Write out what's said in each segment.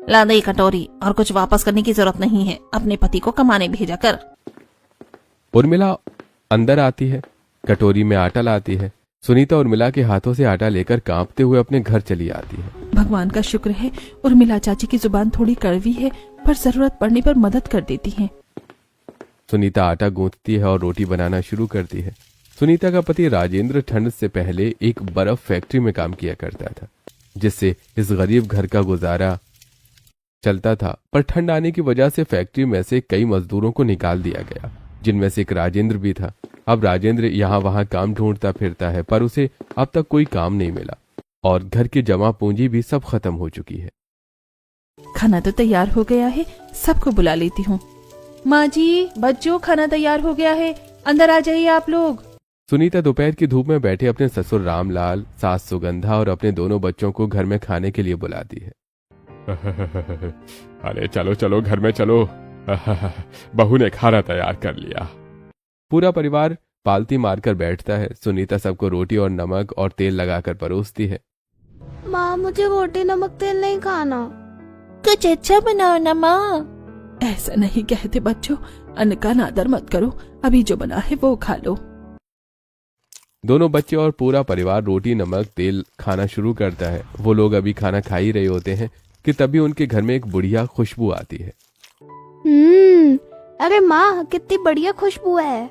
ला दे कटोरी, और कुछ वापस करने की जरूरत नहीं है, अपने पति को कमाने भेजा कर। उर्मिला अंदर आती है, कटोरी में आटा लाती है। सुनीता उर्मिला के हाथों से आटा लेकर कांपते हुए अपने घर चली आती है। भगवान का शुक्र है उर्मिला चाची की जुबान थोड़ी कड़वी है, पर जरूरत पड़ने पर मदद कर देती है। सुनीता आटा गूंथती है और रोटी बनाना शुरू करती है। सुनीता का पति राजेंद्र ठंड से पहले एक बर्फ फैक्ट्री में काम किया करता था, जिससे इस गरीब घर का गुजारा चलता था। पर ठंड आने की वजह से फैक्ट्री में से कई मजदूरों को निकाल दिया गया, जिनमें से एक राजेंद्र भी था। अब राजेंद्र यहाँ वहाँ काम ढूंढता फिरता है, पर उसे अब तक कोई काम नहीं मिला और घर की जमा पूंजी भी सब खत्म हो चुकी है। खाना तो तैयार हो गया है, सबको बुला लेती हूँ। माँ जी, बच्चों, खाना तैयार हो गया है, अंदर आ जाइए आप लोग। सुनीता दोपहर की धूप में बैठे अपने ससुर रामलाल, सास सुगंधा और अपने दोनों बच्चों को घर में खाने के लिए बुलाती है। अरे चलो चलो घर में चलो, बहू ने खाना तैयार कर लिया। पूरा परिवार पालती मारकर बैठता है। सुनीता सबको रोटी और नमक और तेल लगाकर परोसती है। माँ, मुझे रोटी नमक तेल नहीं खाना। कुछ अच्छा बनाओ ना माँ। ऐसा नहीं कहते बच्चों, अन्न का नादर मत करो, अभी जो बना है वो खा लो। दोनों बच्चे और पूरा परिवार रोटी नमक तेल खाना शुरू करता है। वो लोग अभी खाना खा ही रहे होते हैं कि तभी उनके घर में एक बढ़िया खुशबू आती है। अरे माँ, कितनी बढ़िया खुशबू है।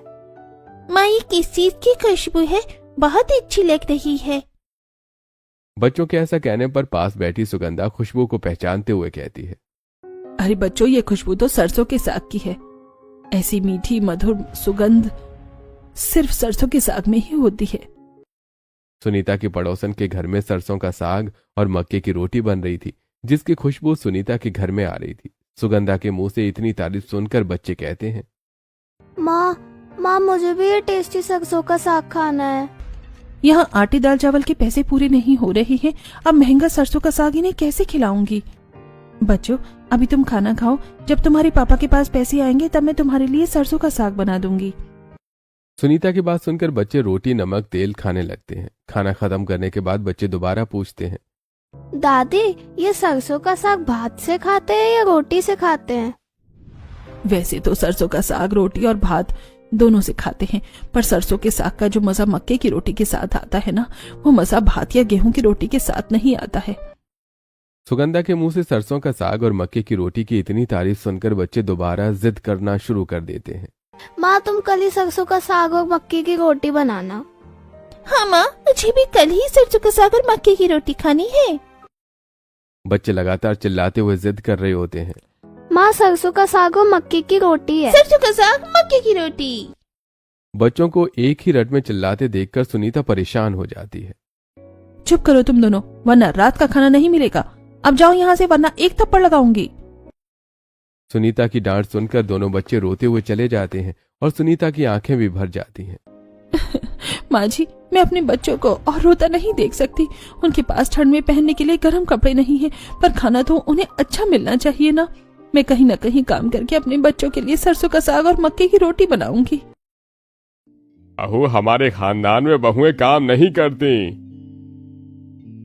माँ, ये किस चीज की खुशबू है? बहुत अच्छी लग रही है। बच्चों के ऐसा कहने पर पास बैठी सुगंधा खुशबू को पहचानते हुए कहती है, अरे बच्चों, ये खुशबू तो सरसों के साग की है। ऐसी मीठी मधुर सुगंध सिर्फ सरसों के साग में ही होती है। सुनीता की पड़ोसन के घर में सरसों का साग और मक्के की रोटी बन रही थी, जिसकी खुशबू सुनीता के घर में आ रही थी। सुगंधा के मुंह से इतनी तारीफ सुनकर बच्चे कहते हैं, माँ, मुझे भी ये टेस्टी सरसों का साग खाना है। यहाँ आटे दाल चावल के पैसे पूरे नहीं हो रहे हैं, अब महंगा सरसों का साग इन्हें कैसे खिलाऊंगी। बच्चों, अभी तुम खाना खाओ, जब तुम्हारे पापा के पास पैसे आएंगे तब मैं तुम्हारे लिए सरसों का साग बना दूंगी। सुनीता की बात सुनकर बच्चे रोटी नमक तेल खाने लगते हैं। खाना खत्म करने के बाद बच्चे दोबारा पूछते हैं, दादी, ये सरसों का साग भात से खाते हैं या रोटी से खाते हैं? वैसे तो सरसों का साग रोटी और भात दोनों से खाते हैं, पर सरसों के साग का जो मजा मक्के की रोटी के साथ आता है ना, वो मजा भात या गेहूं की रोटी के साथ नहीं आता है। सुगंधा के मुंह से सरसों का साग और मक्के की रोटी की इतनी तारीफ सुनकर बच्चे दोबारा जिद करना शुरू कर देते हैं। माँ, तुम कल ही सरसों का साग और मक्के की रोटी बनाना। हाँ माँ, मुझे भी कल ही सरसों का साग और मक्के की रोटी खानी है। बच्चे लगातार चिल्लाते हुए जिद कर रहे होते हैं। माँ, सरसों का साग और मक्के की रोटी है। सरसों का साग मक्के की रोटी। बच्चों को एक ही रट में चिल्लाते देखकर सुनीता परेशान हो जाती है। चुप करो तुम दोनों, वरना रात का खाना नहीं मिलेगा। अब जाओ यहाँ से, वरना एक थप्पड़ लगाऊंगी। सुनीता की डांट सुनकर दोनों बच्चे रोते हुए चले जाते हैं और सुनीता की आंखें भी भर जाती हैं। माँ जी, मैं अपने बच्चों को और रोता नहीं देख सकती। उनके पास ठंड में पहनने के लिए गर्म कपड़े नहीं है, पर खाना तो उन्हें अच्छा मिलना चाहिए ना। मैं कहीं न कहीं काम करके अपने बच्चों के लिए सरसों का साग और मक्के की रोटी बनाऊंगी। बहू, हमारे खानदान में बहुएं काम नहीं करती।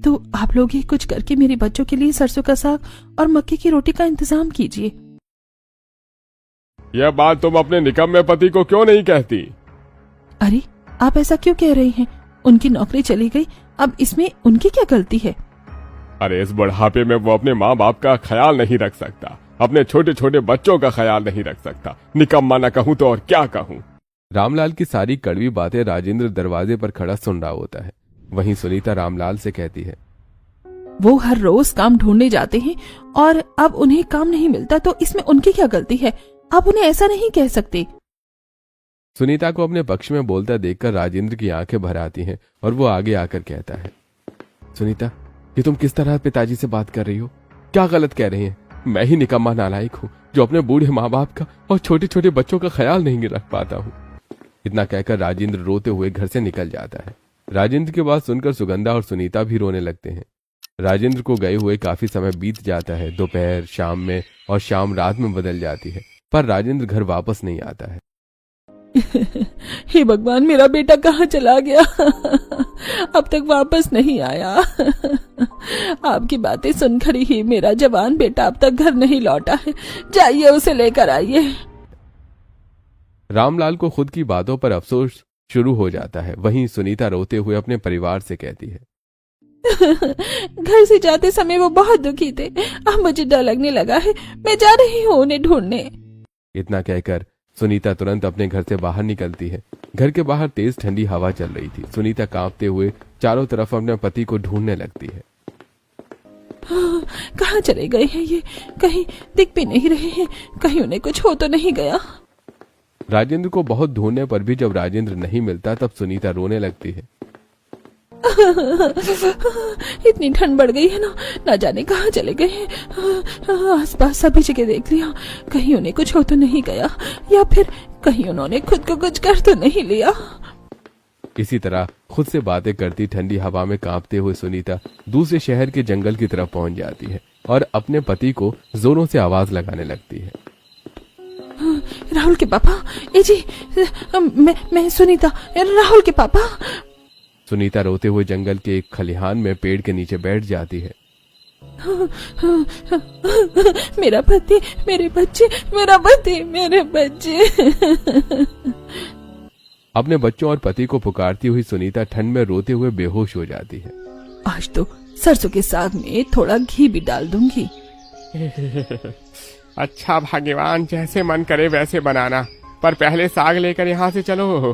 तो आप लोग ही कुछ करके मेरे बच्चों के लिए सरसों का साग और मक्के की रोटी का इंतजाम कीजिए। यह बात तुम अपने निकम्मे पति को क्यों नहीं कहती? अरे, आप ऐसा क्यों कह रहे हैं? उनकी नौकरी चली गई, अब इसमें उनकी क्या गलती है? अरे, इस बुढ़ापे में वो अपने माँ बाप का ख्याल नहीं रख सकता, अपने छोटे छोटे बच्चों का ख्याल नहीं रख सकता। निकम्मा न कहूँ तो और क्या कहूँ। रामलाल की सारी कड़वी बातें राजेंद्र दरवाजे पर खड़ा सुन रहा होता है। वहीं सुनीता रामलाल से कहती है, वो हर रोज काम ढूंढने जाते हैं और अब उन्हें काम नहीं मिलता, तो इसमें उनकी क्या गलती है? आप उन्हें ऐसा नहीं कह सकते। सुनीता को अपने पक्ष में बोलता देखकर राजेंद्र की आंखें भर आती हैं और वो आगे आकर कहता है, सुनीता, ये तुम किस तरह पिताजी से बात कर रही हो? क्या गलत कह रही हैं? मैं ही निकम्मा नालायक हूँ जो अपने बूढ़े माँ बाप का और छोटे छोटे बच्चों का ख्याल नहीं रख पाता हूँ। इतना कहकर राजेंद्र रोते हुए घर से निकल जाता है। राजेंद्र की बात सुनकर सुगंधा और सुनीता भी रोने लगते हैं। राजेंद्र को गए हुए काफी समय बीत जाता है। दोपहर शाम में और शाम रात में बदल जाती है, पर राजेंद्र घर वापस नहीं आता है। हे भगवान, मेरा बेटा कहाँ चला गया? अब तक वापस नहीं आया। आपकी बातें सुनकर ही मेरा जवान बेटा अब तक घर नहीं लौटा है। जाइए उसे लेकर आइए। रामलाल को खुद की बातों पर अफसोस शुरू हो जाता है। वहीं सुनीता रोते हुए अपने परिवार से कहती है, घर से जाते समय वो बहुत दुखी थे। अब मुझे डर लगने लगा है। मैं जा रही हूँ उन्हें ढूंढने। इतना कहकर सुनीता तुरंत अपने घर से बाहर निकलती है। घर के बाहर तेज ठंडी हवा चल रही थी। सुनीता कांपते हुए चारों तरफ अपने पति को ढूंढने लगती है। कहाँ चले गए हैं ये? कहीं दिख भी नहीं रहे हैं। कहीं उन्हें कुछ हो तो नहीं गया? राजेंद्र को बहुत ढूंढने पर भी जब राजेंद्र नहीं मिलता तब सुनीता रोने लगती है। इतनी ठंड बढ़ गई है ना जाने कहाँ चले गए हैं। आसपास सभी जगह देख लिया, कहीं उन्हें कुछ हो तो नहीं गया, या फिर कहीं उन्होंने खुद को कुछ कर तो नहीं लिया। इसी तरह खुद से बातें करती ठंडी हवा में कांपते हुए सुनीता दूसरे शहर के जंगल की तरफ पहुंच जाती है और अपने पति को जोरों से आवाज लगाने लगती है। राहुल के पापा, ए जी, मैं सुनीता, राहुल के पापा। सुनीता रोते हुए जंगल के एक खलिहान में पेड़ के नीचे बैठ जाती है। मेरा पति, मेरे बच्चे, मेरा पति, मेरे बच्चे। अपने बच्चों और पति को पुकारती हुई सुनीता ठंड में रोते हुए बेहोश हो जाती है। आज तो सरसों के साग में थोड़ा घी भी डाल दूंगी। अच्छा भगवान, जैसे मन करे वैसे बनाना, पर पहले साग लेकर यहाँ से चलो।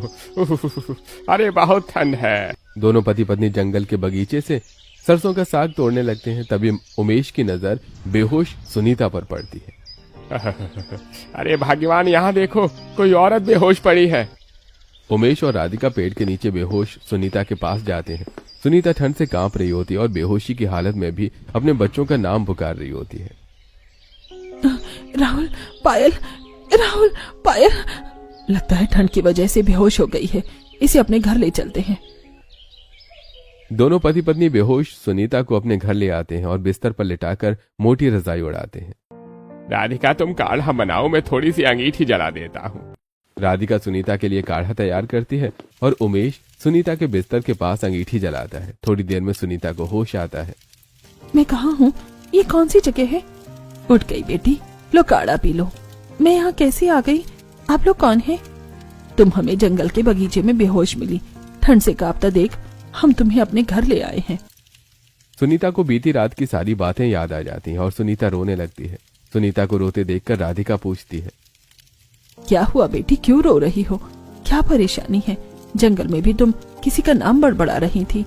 अरे बहुत ठंड है। दोनों पति पत्नी जंगल के बगीचे से सरसों का साग तोड़ने लगते हैं। तभी उमेश की नजर बेहोश सुनीता पर पड़ती है। अरे भगवान, यहाँ देखो, कोई औरत बेहोश पड़ी है। उमेश और राधिका पेड़ के नीचे बेहोश सुनीता के पास जाते हैं। सुनीता ठंड से कांप रही होती है और बेहोशी की हालत में भी अपने बच्चों का नाम पुकार रही होती है। राहुल, पायल, राहुल, पायल। लगता है ठंड की वजह से बेहोश हो गई है। इसे अपने घर ले चलते हैं। दोनों पति पत्नी बेहोश सुनीता को अपने घर ले आते हैं और बिस्तर पर लिटाकर मोटी रजाई उड़ाते हैं। राधिका, तुम काढ़ा बनाओ, मैं थोड़ी सी अंगीठी जला देता हूँ। राधिका सुनीता के लिए काढ़ा तैयार करती है और उमेश सुनीता के बिस्तर के पास अंगीठी जलाता है। थोड़ी देर में सुनीता को होश आता है। मैं कहाँ हूँ? ये कौन सी जगह है? उठ गई बेटी, लो काढ़ा पी लो। मैं यहाँ कैसे आ गई? आप लोग कौन हैं? तुम हमें जंगल के बगीचे में बेहोश मिली। ठंड से कांपता देख हम तुम्हें अपने घर ले आए हैं। सुनीता को बीती रात की सारी बातें याद आ जाती हैं और सुनीता रोने लगती है। सुनीता को रोते देखकर राधिका पूछती है, क्या हुआ बेटी, क्यों रो रही हो? क्या परेशानी है? जंगल में भी तुम किसी का नाम बड़बड़ा रही थी।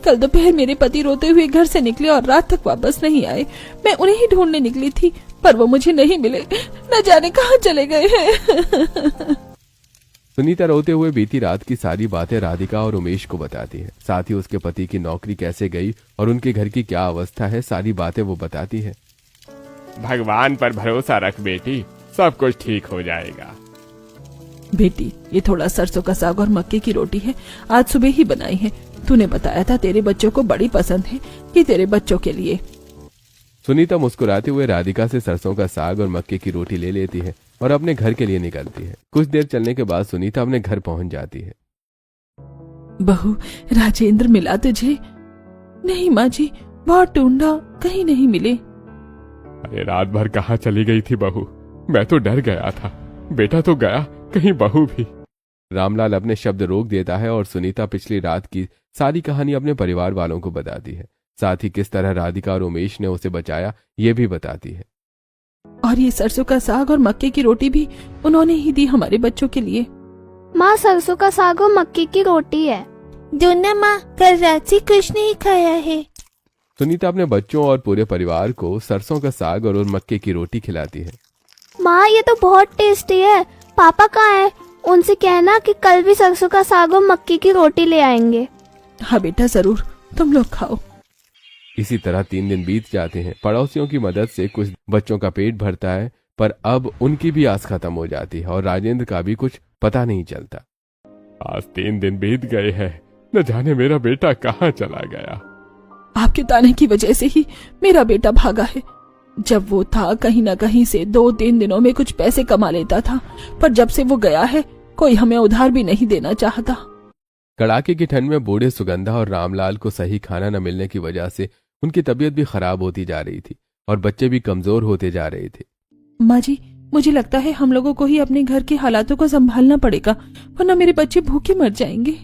कल दोपहर मेरे पति रोते हुए घर से निकले और रात तक वापस नहीं आए। मैं उन्हें ही ढूंढने निकली थी, पर वो मुझे नहीं मिले। न जाने कहाँ चले गए हैं। सुनीता रोते हुए बीती रात की सारी बातें राधिका और उमेश को बताती है। साथ ही उसके पति की नौकरी कैसे गई और उनके घर की क्या अवस्था है, सारी बातें वो बताती है। भगवान पर भरोसा रख बेटी, सब कुछ ठीक हो जाएगा। बेटी, ये थोड़ा सरसों का साग और मक्के की रोटी है, आज सुबह ही बनाई है। तूने बताया था तेरे बच्चों को बड़ी पसंद है, ये तेरे बच्चों के लिए। सुनीता मुस्कुराते हुए राधिका से सरसों का साग और मक्के की रोटी ले लेती है और अपने घर के लिए निकलती है। कुछ देर चलने के बाद सुनीता अपने घर पहुंच जाती है। बहू, राजेंद्र मिला तुझे? नहीं माँ जी, बहुत ढूंढा, कहीं नहीं मिले। अरे रात भर कहाँ चली गई थी बहू? मैं तो डर गया था। बेटा तो गया, कहीं बहू भी। रामलाल अपने शब्द रोक देता है और सुनीता पिछली रात की सारी कहानी अपने परिवार वालों को बताती है। साथ ही किस तरह राधिका और उमेश ने उसे बचाया ये भी बताती है। और ये सरसों का साग और मक्के की रोटी भी उन्होंने ही दी हमारे बच्चों के लिए। माँ, सरसों का साग और मक्के की रोटी है। दोनों माँ, कल रात से कुछ नहीं खाया है। सुनीता अपने बच्चों और पूरे परिवार को सरसों का साग और मक्के की रोटी खिलाती है। माँ, ये तो बहुत टेस्टी है। पापा कहाँ है? उनसे कहना कि कल भी सरसों का साग और मक्की की रोटी ले आएंगे। हाँ बेटा, जरूर, तुम लोग खाओ। इसी तरह 3 दिन बीत जाते हैं। पड़ोसियों की मदद से कुछ बच्चों का पेट भरता है, पर अब उनकी भी आस खत्म हो जाती है और राजेंद्र का भी कुछ पता नहीं चलता। आज 3 दिन बीत गए हैं, न जाने मेरा बेटा कहाँ चला गया। आपके ताने की वजह से ही मेरा बेटा भागा है। जब वो था कहीं न कहीं से 2-3 दिनों में कुछ पैसे कमा लेता था, पर जब से वो गया है कोई हमें उधार भी नहीं देना चाहता। कड़ाके की ठंड में बूढ़े सुगंधा और रामलाल को सही खाना न मिलने की वजह से उनकी तबीयत भी खराब होती जा रही थी और बच्चे भी कमजोर होते जा रहे थे। माँ जी, मुझे लगता है हम लोगों को ही अपने घर के हालातों को संभालना पड़ेगा, वरना मेरे बच्चे भूखे मर जाएंगे।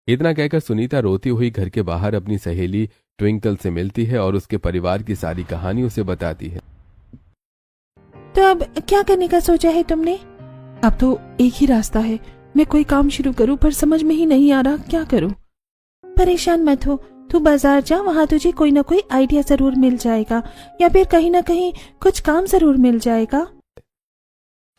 इतना कहकर सुनीता रोती हुई घर के बाहर अपनी सहेली ट्विंकल से मिलती है और उसके परिवार की सारी कहानी उसे बताती है। तो अब क्या करने का सोचा है तुमने? अब तो एक ही रास्ता है, मैं कोई काम शुरू करूं पर समझ में ही नहीं आ रहा क्या करूं। परेशान मत हो, तू बाजार जा, वहाँ तुझे कोई ना कोई आइडिया जरूर मिल जाएगा या फिर कहीं ना कहीं कुछ काम जरूर मिल जाएगा।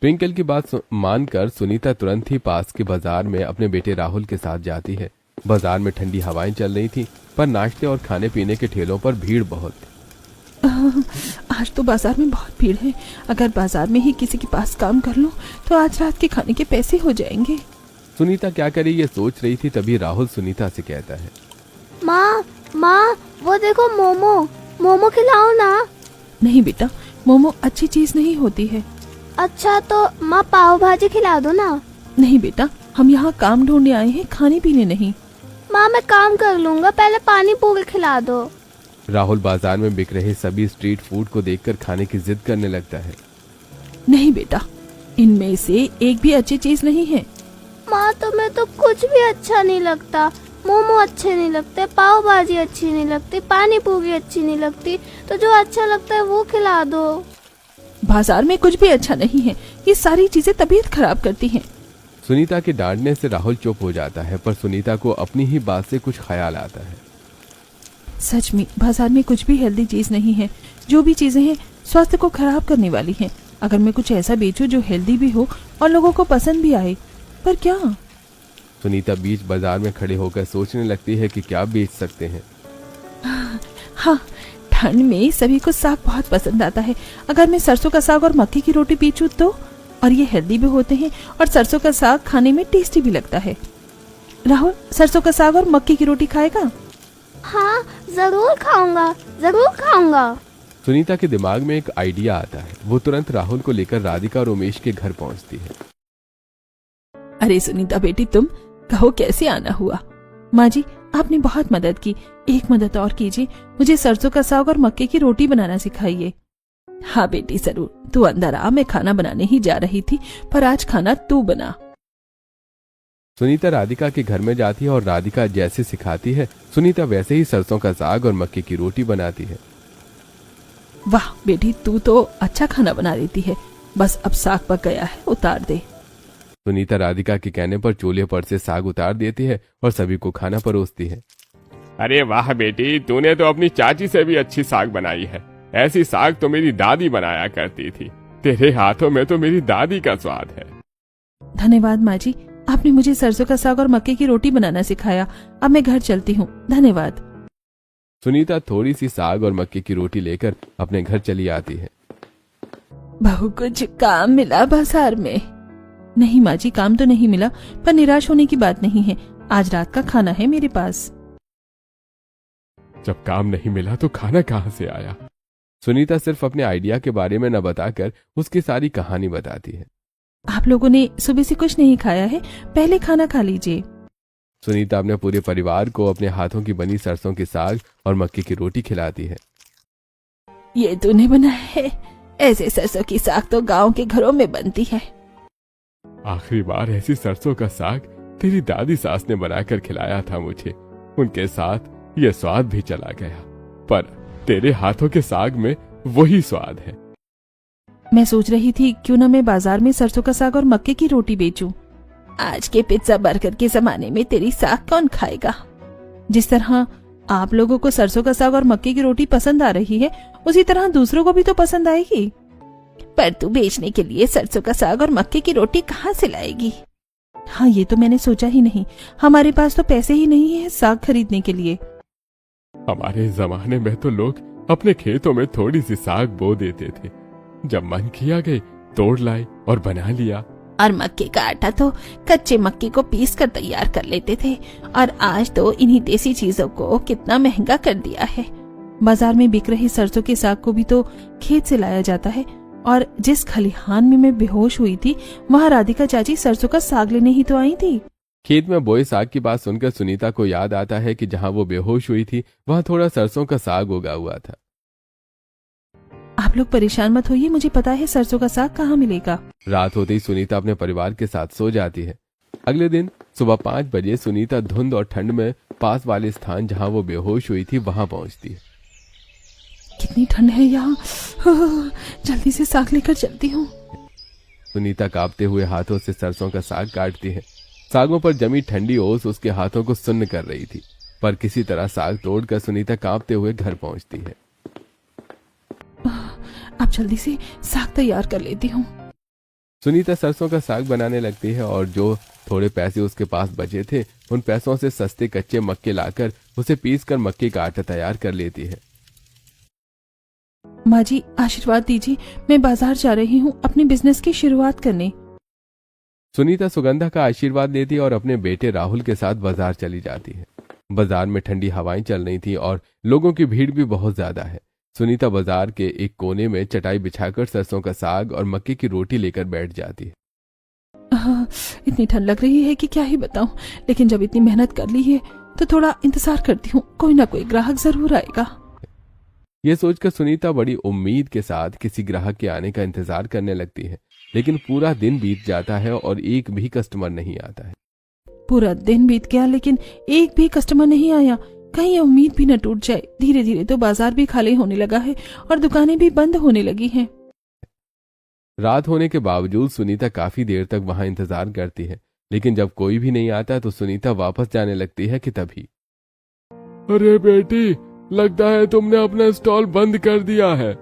ट्विंकल की बात मानकर सुनीता तुरंत ही पास के बाजार में अपने बेटे राहुल के साथ जाती है। बाजार में ठंडी हवाएं चल रही थी, पर नाश्ते और खाने पीने के ठेलों पर भीड़ बहुत थी। आज तो बाजार में बहुत भीड़ है, अगर बाजार में ही किसी के पास काम कर लूं तो आज रात के खाने के पैसे हो जाएंगे। सुनीता क्या करे ये सोच रही थी, तभी राहुल सुनीता से कहता है, माँ वो देखो मोमो खिलाओ ना। नहीं बेटा, मोमो अच्छी चीज नहीं होती है। अच्छा तो माँ पाव भाजी खिला दो ना। नहीं बेटा, हम यहाँ काम ढूंढने आए हैं, खाने पीने नहीं। माँ मैं काम कर लूँगा, पहले पानी पूरी खिला दो। राहुल बाजार में बिक रहे सभी स्ट्रीट फूड को देखकर खाने की जिद करने लगता है। नहीं बेटा, इनमें से एक भी अच्छी चीज नहीं है। माँ तुम्हें तो कुछ भी अच्छा नहीं लगता, मोमो अच्छे नहीं लगते, पाव भाजी अच्छी नहीं लगती, पानी पूरी अच्छी नहीं लगती, तो जो अच्छा लगता है वो खिला दो। बाजार में कुछ भी अच्छा नहीं है, ये सारी चीजें तबीयत खराब करती हैं। सुनीता के डांटने से राहुल चुप हो जाता है, पर सुनीता को अपनी ही बात से कुछ ख्याल आता है। सच में बाजार में कुछ भी हेल्दी चीज नहीं है, जो भी चीजें हैं स्वास्थ्य को खराब करने वाली हैं। अगर मैं कुछ ऐसा बेचूं जो हेल्दी भी हो और लोगों को पसंद भी आए, पर क्या? सुनीता बीच बाजार में खड़े होकर सोचने लगती है कि क्या बेच सकते हैं। हाँ, ठंड में सभी को साग बहुत पसंद आता है। अगर मैं सरसों का साग और मक्की की रोटी बेचूं तो, और ये हेल्दी भी होते हैं और सरसों का साग खाने में टेस्टी भी लगता है। राहुल, सरसों का साग और मक्की की रोटी खाएगा? हाँ जरूर खाऊंगा। सुनीता के दिमाग में एक आइडिया आता है। वो तुरंत राहुल को लेकर राधिका और उमेश के घर पहुंचती है। अरे सुनीता बेटी, तुम कहो कैसे आना हुआ? माँ जी, आपने बहुत मदद की, एक मदद और कीजिए, मुझे सरसों का साग और मक्के की रोटी बनाना सिखाइए। हाँ बेटी जरूर, तू अंदर आ, मैं खाना बनाने ही जा रही थी, पर आज खाना तू बना। सुनीता राधिका के घर में जाती है और राधिका जैसे सिखाती है सुनीता वैसे ही सरसों का साग और मक्के की रोटी बनाती है। वाह बेटी, तू तो अच्छा खाना बना देती है, बस अब साग पक गया है, उतार दे। सुनीता राधिका के कहने पर चूल्हे पर से साग उतार देती है और सभी को खाना परोसती है। अरे वाह बेटी, तूने तो अपनी चाची से भी अच्छी साग बनाई है। ऐसी साग तो मेरी दादी बनाया करती थी। तेरे हाथों में तो मेरी दादी का स्वाद है। धन्यवाद माँ जी, आपने मुझे सरसों का साग और मक्के की रोटी बनाना सिखाया। अब मैं घर चलती हूँ, धन्यवाद। सुनीता थोड़ी सी साग और मक्के की रोटी लेकर अपने घर चली आती है। बहू, कुछ काम मिला बाजार में? नहीं माँ जी, काम तो नहीं मिला, पर निराश होने की बात नहीं है, आज रात का खाना है मेरे पास। जब काम नहीं मिला तो खाना कहाँ से आया? सुनीता सिर्फ अपने आइडिया के बारे में न बताकर उसकी सारी कहानी बताती है। आप लोगों ने सुबह से कुछ नहीं खाया है, पहले खाना खा लीजिए। सुनीता अपने पूरे परिवार को अपने हाथों की बनी सरसों के साग और मक्के की रोटी खिलाती है। ये तूने बनाया है? ऐसे सरसों की साग तो गांव के घरों में बनती है। आखिरी बार ऐसी सरसों का साग तेरी दादी सास ने बनाकर खिलाया था मुझे। उनके साथ ये स्वाद भी चला गया, पर तेरे हाथों के साग में वही स्वाद है। मैं सोच रही थी क्यों न मैं बाजार में सरसों का साग और मक्के की रोटी बेचूं। आज के पिज्जा बर्गर के जमाने में तेरी साग कौन खाएगा? जिस तरह आप लोगों को सरसों का साग और मक्के की रोटी पसंद आ रही है, उसी तरह दूसरों को भी तो पसंद आएगी। पर तू बेचने के लिए सरसों का साग और मक्के की रोटी कहाँ से लाएगी? हाँ, ये तो मैंने सोचा ही नहीं, हमारे पास तो पैसे ही नहीं है साग खरीदने के लिए। हमारे जमाने में तो लोग अपने खेतों में थोड़ी सी साग बो देते थे, जब मन किया गए तोड़ लाए और बना लिया। और मक्के का आटा तो कच्चे मक्के को पीस कर तैयार कर लेते थे, और आज तो इन्हीं देसी चीजों को कितना महंगा कर दिया है। बाजार में बिक रहे सरसों के साग को भी तो खेत से लाया जाता है, और जिस खलिहान में मैं बेहोश हुई थी वहाँ राधिका चाची सरसों का साग लेने ही तो आई थी। खेत में बोए साग की बात सुनकर सुनीता को याद आता है कि जहाँ वो बेहोश हुई थी वहाँ थोड़ा सरसों का साग उगा हुआ था। आप लोग परेशान मत होइए, मुझे पता है सरसों का साग कहाँ मिलेगा। रात होते ही सुनीता अपने परिवार के साथ सो जाती है। अगले दिन सुबह 5 बजे सुनीता धुंध और ठंड में पास वाले स्थान जहाँ वो बेहोश हुई थी वहां पहुंचती है। कितनी ठंड है यहाँ, जल्दी से साग लेकर चलती हूँ। सुनीता कांपते हुए हाथों से सरसों का साग काटती है। सागों पर जमी ठंडी ओस उसके हाथों को सुन्न कर रही थी, पर किसी तरह साग तोड़कर सुनीता कांपते हुए घर पहुंचती है। अब जल्दी से साग तैयार कर लेती हूँ। सुनीता सरसों का साग बनाने लगती है और जो थोड़े पैसे उसके पास बचे थे उन पैसों से सस्ते कच्चे मक्के लाकर उसे पीसकर मक्के का आटा तैयार कर लेती है। माँ जी आशीर्वाद दीजिए, मैं बाजार जा रही हूँ अपने बिजनेस की शुरुआत करने। सुनीता सुगंधा का आशीर्वाद लेती और अपने बेटे राहुल के साथ बाजार चली जाती है। बाजार में ठंडी हवाएं चल रही थी और लोगों की भीड़ भी बहुत ज्यादा है। सुनीता बाजार के एक कोने में चटाई बिछाकर सरसों का साग और मक्के की रोटी लेकर बैठ जाती है। इतनी ठंड लग रही है कि क्या ही बताऊं, लेकिन जब इतनी मेहनत कर ली है तो थोड़ा इंतजार करती हूँ, कोई ना कोई ग्राहक जरूर आएगा। ये सोचकर सुनीता बड़ी उम्मीद के साथ किसी ग्राहक के आने का इंतजार करने लगती है, लेकिन पूरा दिन बीत जाता है और एक भी कस्टमर नहीं आता है। पूरा दिन बीत गया लेकिन एक भी कस्टमर नहीं आया, कहीं ये उम्मीद भी न टूट जाए। धीरे धीरे तो बाजार भी खाली होने लगा है और दुकानें भी बंद होने लगी हैं। रात होने के बावजूद सुनीता काफी देर तक वहां इंतजार करती है, लेकिन जब कोई भी नहीं आता तो सुनीता वापस जाने लगती है कि तभी अरे बेटी, लगता है तुमने अपना स्टॉल बंद कर दिया है।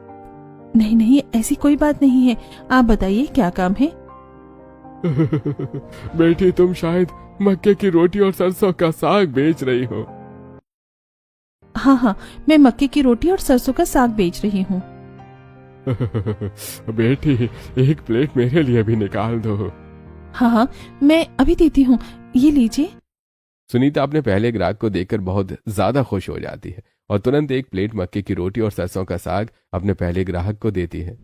नहीं नहीं, ऐसी कोई बात नहीं है, आप बताइए क्या काम है। बेटी, तुम शायद मक्के की रोटी और सरसों का साग बेच रही हो। हाँ हाँ, मैं मक्के की रोटी और सरसों का साग बेच रही हूँ। बेटी, एक प्लेट मेरे लिए भी निकाल दो। हाँ हाँ, मैं अभी देती हूँ, ये लीजिए। सुनीता अपने पहले ग्राहक को देखकर बहुत ज्यादा खुश हो जाती है और तुरंत एक प्लेट मक्के की रोटी और सरसों का साग अपने पहले ग्राहक को देती है।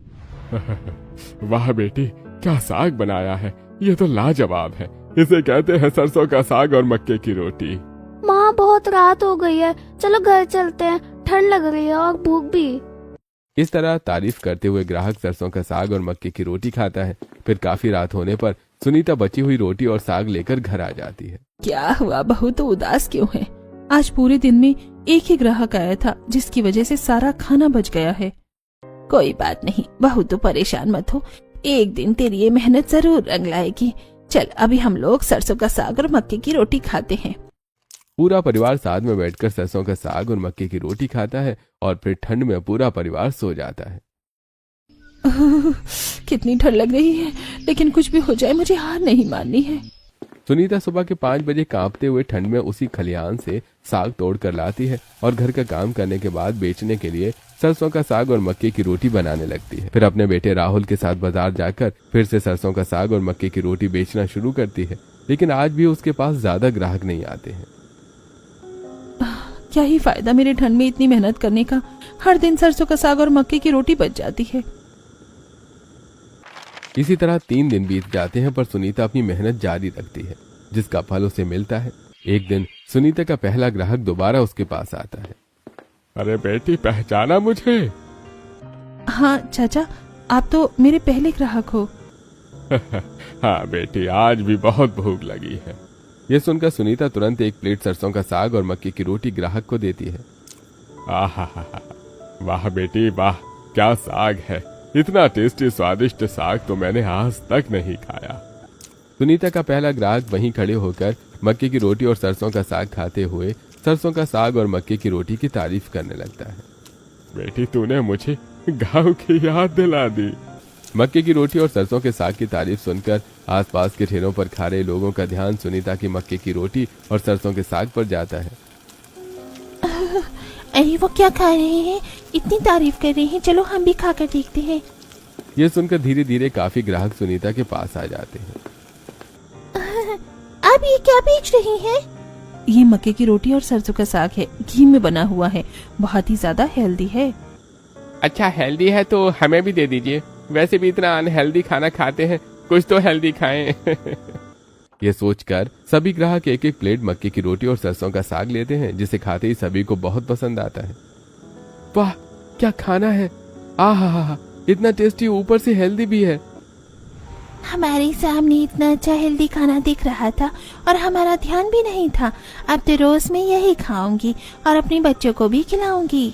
वाह बेटी, क्या साग बनाया है, ये तो लाजवाब है। इसे कहते हैं सरसों का साग और मक्के की रोटी। माँ, बहुत रात हो गई है, चलो घर चलते हैं, ठंड लग रही है और भूख भी। इस तरह तारीफ करते हुए ग्राहक सरसों का साग और मक्के की रोटी खाता है। फिर काफी रात होने पर सुनीता बची हुई रोटी और साग लेकर घर आ जाती है। क्या हुआ, बहू तो उदास क्यों है? आज पूरे दिन में एक ही ग्राहक आया था जिसकी वजह से सारा खाना बच गया है। कोई बात नहीं बहू, तो परेशान मत हो, एक दिन तेरी ये मेहनत जरूर रंग लाएगी। चल अभी हम लोग सरसों का साग और मक्के की रोटी खाते हैं। पूरा परिवार साथ में बैठकर सरसों का साग और मक्के की रोटी खाता है और फिर ठंड में पूरा परिवार सो जाता है। कितनी ठंड लग रही है, लेकिन कुछ भी हो जाए मुझे हार नहीं माननी है। सुनीता सुबह के 5 बजे कांपते हुए ठंड में उसी खलिहान से साग तोड़ कर लाती है और घर का काम करने के बाद बेचने के लिए सरसों का साग और मक्के की रोटी बनाने लगती है। फिर अपने बेटे राहुल के साथ बाजार जाकर फिर से सरसों का साग और मक्के की रोटी बेचना शुरू करती है, लेकिन आज भी उसके पास ज्यादा ग्राहक नहीं आते हैं। क्या ही फायदा मेरे ठंड में इतनी मेहनत करने का, हर दिन सरसों का साग और मक्के की रोटी बच जाती है। इसी तरह 3 दिन बीत जाते हैं, पर सुनीता अपनी मेहनत जारी रखती है, जिसका फल उसे मिलता है। एक दिन सुनीता का पहला ग्राहक दोबारा उसके पास आता है। अरे बेटी, पहचाना मुझे? हाँ चाचा, आप तो मेरे पहले ग्राहक हो। हाँ बेटी, आज भी बहुत भूख लगी है। यह सुनकर सुनीता तुरंत एक प्लेट सरसों का साग और मक्के की रोटी ग्राहक को देती है। आहा, वाह बेटी वाह, क्या साग है, इतना टेस्टी स्वादिष्ट साग तो मैंने आज तक नहीं खाया। सुनीता का पहला ग्राहक वहीं खड़े होकर मक्के की रोटी और सरसों का साग खाते हुए सरसों का साग और मक्के की रोटी की तारीफ करने लगता है। बेटी, तूने मुझे गांव की याद दिला दी। मक्के की रोटी और सरसों के साग की तारीफ सुनकर आसपास के ठेलों पर खा रहे लोगों का ध्यान सुनीता की मक्के की रोटी और सरसों के साग पर जाता है। अरे वो क्या खा रहे हैं, इतनी तारीफ कर रहे हैं, चलो हम भी खाकर देखते हैं। ये सुनकर धीरे धीरे काफी ग्राहक सुनीता के पास आ जाते हैं। आप ये क्या बेच रही हैं? ये मक्के की रोटी और सरसों का साग है, घी में बना हुआ है, बहुत ही ज्यादा हेल्दी है। अच्छा हेल्दी है तो हमें भी दे दीजिए, वैसे भी इतना अनहेल्दी खाना खाते हैं, कुछ तो हेल्दी खाएं। ये सोचकर सभी ग्राहक एक एक प्लेट मक्के की रोटी और सरसों का साग लेते हैं, जिसे खाते ही सभी को बहुत पसंद आता है। वाह क्या खाना है, आहा, इतना टेस्टी, ऊपर से हेल्दी भी है। हमारे सामने इतना अच्छा हेल्दी खाना दिख रहा था और हमारा ध्यान भी नहीं था। अब तो रोज मैं यही खाऊंगी और अपने बच्चों को भी खिलाऊंगी।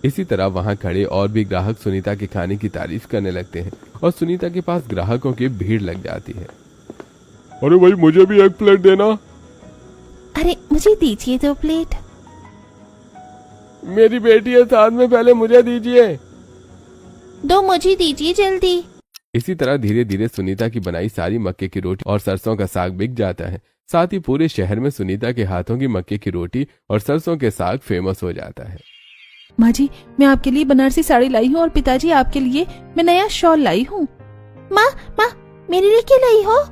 इसी तरह वहां खड़े और भी ग्राहक सुनीता के खाने की तारीफ करने लगते हैं और सुनीता के पास ग्राहकों की भीड़ लग जाती है। अरे भाई मुझे भी एक प्लेट देना। अरे मुझे दीजिए 2 प्लेट। मेरी बेटी है साथ में, पहले मुझे दीजिए। 2 मुझे दीजिए जल्दी। इसी तरह धीरे धीरे सुनीता की बनाई सारी मक्के की रोटी और सरसों का साग बिक जाता है। साथ ही पूरे शहर में सुनीता के हाथों की मक्के की रोटी और सरसों के साग फेमस हो जाता है। माँ जी, मैं आपके लिए बनारसी साड़ी लाई हूँ और पिताजी आपके लिए मैं नया शॉल लाई हूँ। माँ मेरे लिए क्या लाई हो?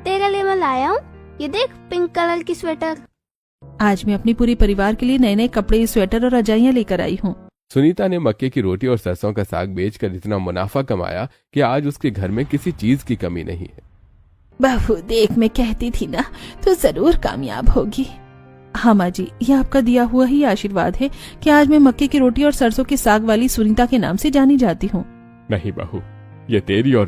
तेरे लिए मैं लाया हूँ, ये देख पिंक कलर की स्वेटर। आज मैं अपने पूरे परिवार के लिए नए नए कपड़े, स्वेटर और रजाइयाँ लेकर आई हूँ। सुनीता ने मक्के की रोटी और सरसों का साग बेचकर इतना मुनाफा कमाया कि आज उसके घर में किसी चीज की कमी नहीं है। बहू देख, मैं कहती थी ना, तो जरूर कामयाब होगी। हाँ माँ जी, ये आपका दिया हुआ ही आशीर्वाद है कि आज मैं मक्के की रोटी और सरसों के साग वाली सुनीता के नाम से जानी जाती हूँ। नहीं बहू, ये तेरी और